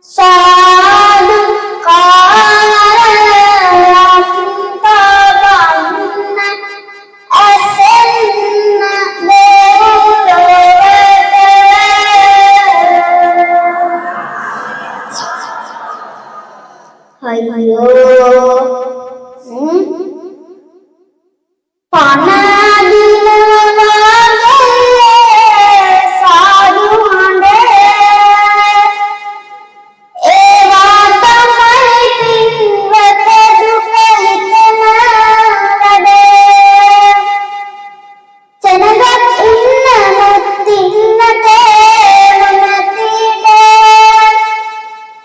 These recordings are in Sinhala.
සාදු කාලයක් තබන්න ඇසෙන්න දෙව්ලොවට අයියෝ පණ දිනවගේ සාදු හඬේ ඒවා තමයි පින්වත දුක හිතන වැඩේ සෙනගත් ඉන්න මුත්තින්නට නැතිනේ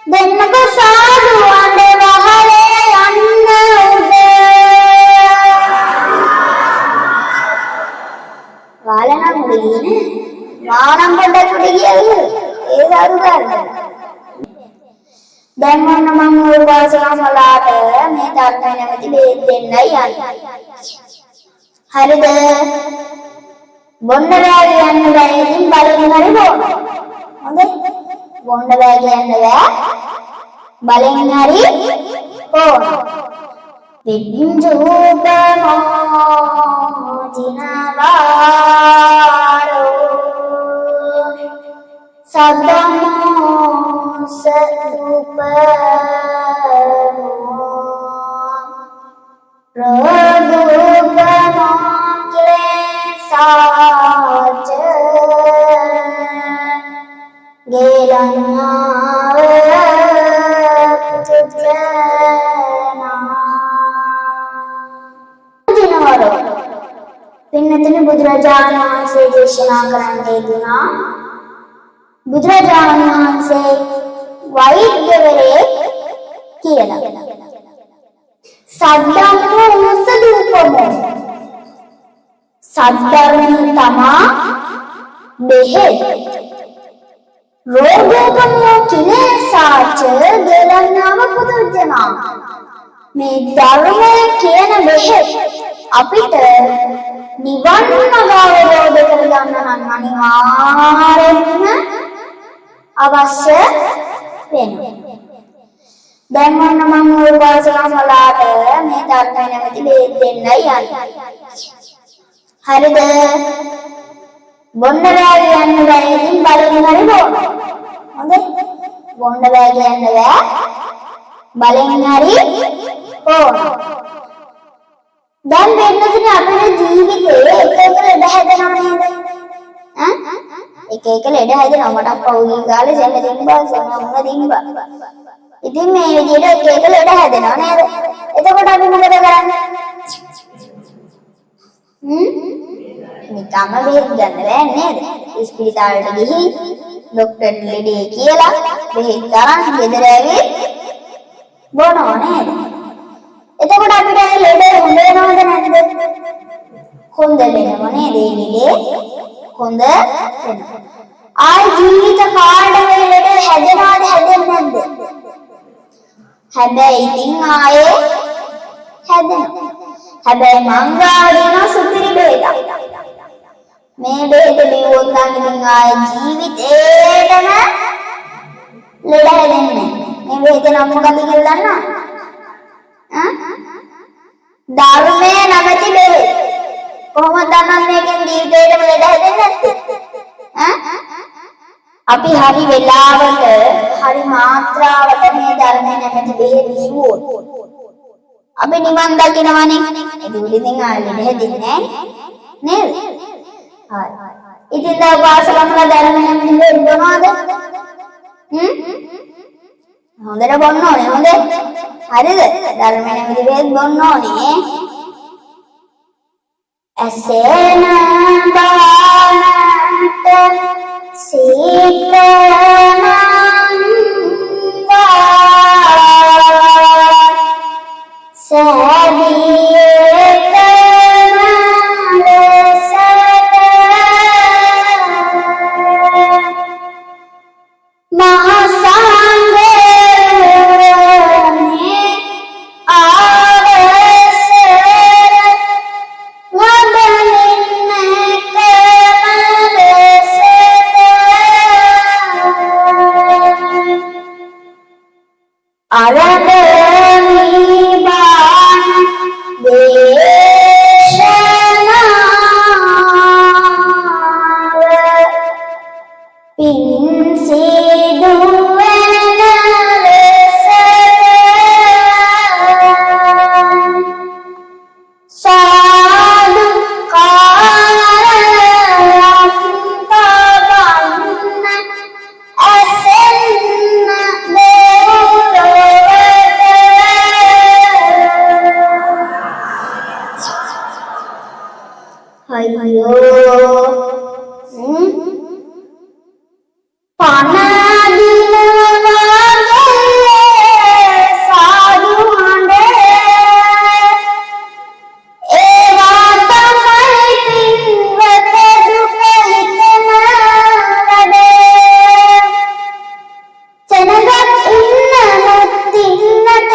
දෙන්නක සාදු හඬ වහලේ යන්න वाला मुड़ी नाम बड़ा मुड़ी ये सारू करना දැන් මොන්න මම ඔය වාසනාවලාට මේ ධර්මය නැමැති බේත් දෙන්නයි යන්නේ. හරිද? බොන්න බෑ කියන්න බෑ ඉතින් බලෙන් හරි බොන්න. හොඳයි? බොන්න බෑ කියන්න බෑ. බලෙන් හරි බොන්න. විඤ්ඤුපමෝ දිනවාරෝ සදමෝ සුපමෝ රෝදුපමෝ ක්ලේසාච ගේලන්නාව පින්නතන බුදුරජාණන් වහන්සේ දේශනා කරන්නේ දුනා බුදුරජාණන් වහන්සේ වෛද්‍යවරයෙක් කියලා. සද්ධම්මෝ සදුපමෝ සද්ධර්මී තමා බෙහෙත් රෝගෝපමෝ කිලේසාච ගලන්නාව පුදුජනා මේ ධර්මයේ කියන බෙහෙත් අපිට නිවන් මාර්ගය අවබෝධ කරගන්න නම් අනිවාර්යෙන්ම අවශ්‍ය වෙනවා. දැන් මොන්න මම ඔය වාසනාවලාට මේ ධර්මය නැමැති බේත් දෙන්නයි යන්නේ. හරිද? බොන්න බෑ කියන්න බෑ ඉතින් බලෙන් හරි බොන්න. හොඳයි? බොන්න බෑ කියන්න බෑ. බලෙන් හරි බොන්න. දැන් වෙනදින අපේ ජීවිතේ එක එක ලෙඩ හැදෙනව නේද? එක එක ලෙඩ හැදෙනවා. මට පෞද්ගලික කාලේ සෙල්ල දෙන්නවා සම්මුණ දෙන්නවා. ඉතින් මේ විදිහට එක එක ලෙඩ හැදෙනවා නේද? එතකොට අපි මොකද කරන්නේ? නිකම්ම බෙහෙත් ගන්න බෑ නේද? ඉස්පිරිතාලට ගිහින් ડોක්ටර් ලෙඩේ කියලා බෙහෙත් ගන්න ගෙදර ඇවිත් බොනවා නේද? එතකොට අපිට ලෙඩ හොඳ වෙනවද නැද්ද? හොඳ වෙනවා නේද? ඒ ලෙඩේ හොඳ වෙනවා. ආයි ජීවිත කාලේ ලෙඩ හැදෙනවද හැදෙන්නේ නැද්ද? හැබැයි ඉතින් ආයේ හැදෙනවා. හැබැයි මං ගාගෙන සුපිරි බෙහෙතක්. මේ බෙහෙත බිව්වොත් නම් ඉතින් ආයේ ජීවිතේටම ලෙඩ හැදෙන්නේ නැහැ. මේ බෙහෙත නම් මොකද කියලා දන්නවද? ධර්මයේ නැමැති බෙහෙත්. කොහොමද දන්නන්නේ මේකෙන් ජීවිතේටම ලෙඩ හැදෙන්නේ නැත්තේ? අපි හරි වෙලාවට හරි මාත්‍රාවට මේ ධර්මයේ නැමැති බෙහෙත් ලියුවොත් අපි නිවන් දකින්නවනේ. ඒක උඩින් ආලෙඩ හැදෙන්නේ නැහැ නේද? හරි. ඉතින් දා වාසලමලා ධර්මයේ නැමැති බෙහෙත් බොනවද? හොඳට බොන්න ඕනේ. හොඳේ. හරිද? ධර්මයේ නැමැති බෙහෙත් බොන්න ඕනේ. ඇසෙන බානට සීතලං අරදමි බාන දේශනාව පින් සිදුවන ලෙසට සාදුකාරයක් තබන්න ඇසෙන්න දෙව්ලොවට අයියෝ පණ දිනවගේ සාදු හඬ ඒවා තමයි පින්වත දුක හිතන වැඩේ සෙනගත් ඉන්න මුත්තින්නට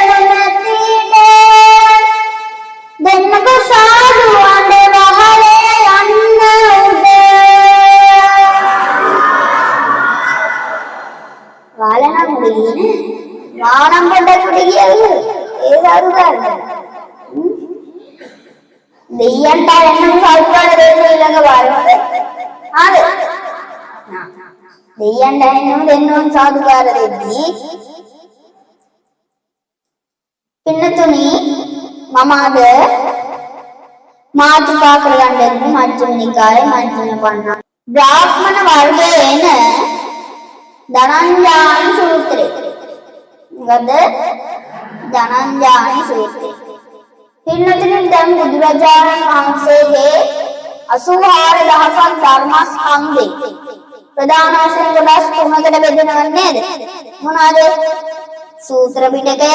මොනතිට දෙන්නක සාදු හඬ වහලේ යන්න උදේ වාලනම් උඩගියනේ වානම් පොඩක් උඩ ගියද ඒ සාදු ගන්න දෙයියන්ට එන්නම සාදු ගන්න දෙන්න ඊළඟ වාරෙමද හරි දෙයියන්ට එන්නම දෙන්න ඕන සාදුකාර දෙද්දී පින්නතුනි මම අද මාතෘකා කරගන්න දෙන්නේ මජ්ක්‍ධිම නිකායේ මජ්ක්‍ධිම පඤ්ඤා බ්‍රාහ්මණ වර්ගයේ එන ධනංජාන සූත්‍රය. මොකද ධනංජාන සූත්‍රය. පින්නතුනි දැන් බුදුරජාණන් වහන්සේගේ 84000ක් ධර්මස්කන්ධේ ප්‍රධාන වශයෙන් කොටස් තුනකට බෙදෙනවා නේද? මොනවාද? සූත්‍ර පිටකය,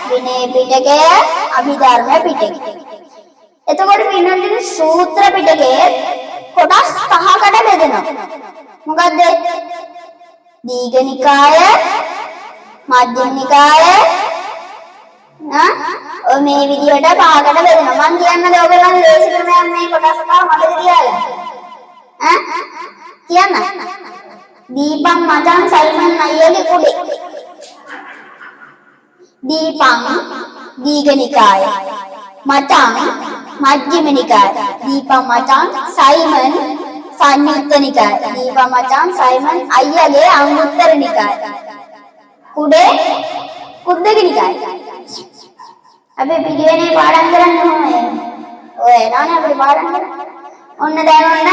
විනය පිටකය, අභිධර්ම පිටකය. එතකොට පින්නතුනි සූත්‍ර පිටකයේ කොටස් 5කට බෙදෙනවා. මොකද්ද? දීඝ නිකාය, මජ්ක්‍ධිම නිකාය, ඔය මේ විදිහට 5කට බෙදෙනවා. මම කියන්නේ ඔයගොල්ලන් ලේසි ක්‍රමයක් මේ කොටස් 5 මතක තියාගන්න. කියන්න. දීපං මචං සයිමන් අයියගේ කුඩේ. දීපං දීඝ නිකාය. මචං මජ්ක්‍ධිම නිකාය. දීපං මචං සයිමන් සංයුත්ත නිකාය. දීපං මචං සයිමන් අයියගේ අංගුත්තර නිකාය. කුඩේ කුද්දක නිකාය. අපි පිළිවෙනේ පාඩම් කරන්න ඕනේ. ඔය එනවනේ අපිට පාඩම් කරන්න. ඔන්න දැන් ඔන්න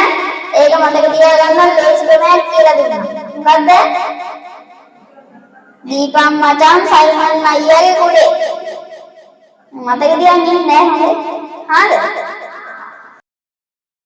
ඒක මතක තියාගන්න ලේසි ක්‍රමයක් කියලා දුන්නා. මොකද්ද? දීපං මචං සයිමන් අයියගේ කුඩේ. මතක තියාගන්න නෑ නේද? හරිද?